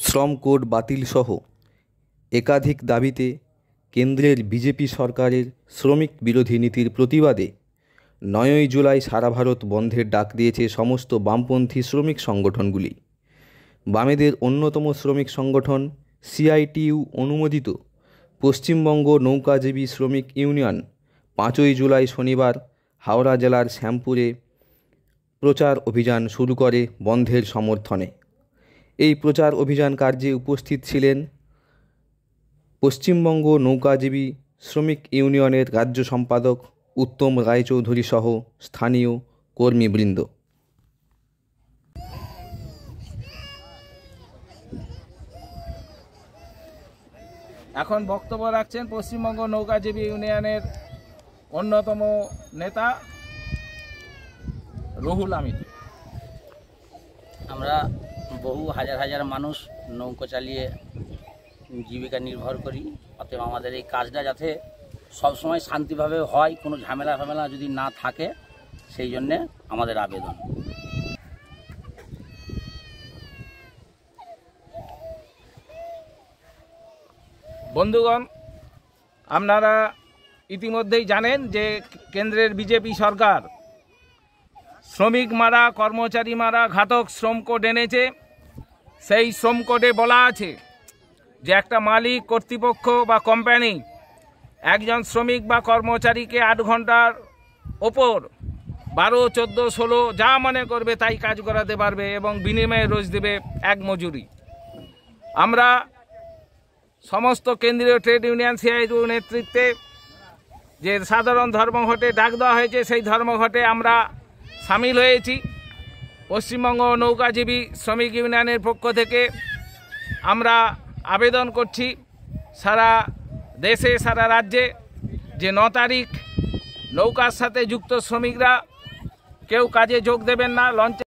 শ্রম কোড বাতিল সহ একাধিক দাবিতে কেন্দ্রের বিজেপি সরকারের শ্রমিক বিরোধী নীতির প্রতিবাদে ৯ই জুলাই সারা ভারত বন্ধের ডাক দিয়েছে সমস্ত বামপন্থী শ্রমিক সংগঠনগুলি। বামেদের অন্যতম শ্রমিক সংগঠন সিআইটিইউ অনুমোদিত পশ্চিমবঙ্গ নৌকাজীবী শ্রমিক ইউনিয়ন ৫ই জুলাই শনিবার হাওড়া জেলার শ্যামপুরে প্রচার অভিযান শুরু করে বন্ধের সমর্থনে। এই প্রচার অভিযান কার্যে উপস্থিত ছিলেন পশ্চিমবঙ্গ নৌকাজীবী শ্রমিক ইউনিয়নের রাজ্য সম্পাদক উত্তম রায়চৌধুরী সহ স্থানীয় কর্মীবৃন্দ। এখন বক্তব্য রাখছেন পশ্চিমবঙ্গ নৌকাজীবী ইউনিয়নের অন্যতম নেতা রুহুল আমিন। আমরা বহু হাজার হাজার মানুষ নৌকো চালিয়ে জীবিকা নির্ভর করি, অতএব আমাদের এই কাজটা যাতে সবসময় শান্তিভাবে হয়, কোনো ঝামেলা ফামেলা যদি না থাকে, সেই জন্যে আমাদের আবেদন। বন্ধুগণ, আপনারা ইতিমধ্যেই জানেন যে কেন্দ্রের বিজেপি সরকার শ্রমিক মারা, কর্মচারী মারা ঘাতক শ্রম কোড এনেছে। সেই শ্রম কোডে বলা আছে যে একটা মালিক, কর্তৃপক্ষ বা কোম্পানি একজন শ্রমিক বা কর্মচারীকে 8 ঘন্টার ওপর 12, 14, 16 যা মনে করবে তাই কাজ করাতে পারবে এবং বিনিময়ে রোজ দেবে এক মজুরি। আমরা সমস্ত কেন্দ্রীয় ট্রেড ইউনিয়ন সিআইটিইউ নেতৃত্বে যে সাধারণ ধর্মঘটে ডাক দেওয়া হয়েছে, সেই ধর্মঘটে আমরা সামিল হয়েছি। পশ্চিমবঙ্গ নৌকাজীবী শ্রমিক ইউনিয়নের পক্ষ থেকে আমরা আবেদন করছি সারা দেশে, সারা রাজ্যে যে 9 তারিখ নৌকার সাথে যুক্ত শ্রমিকরা কেউ কাজে যোগ দেবেন না। লঞ্চে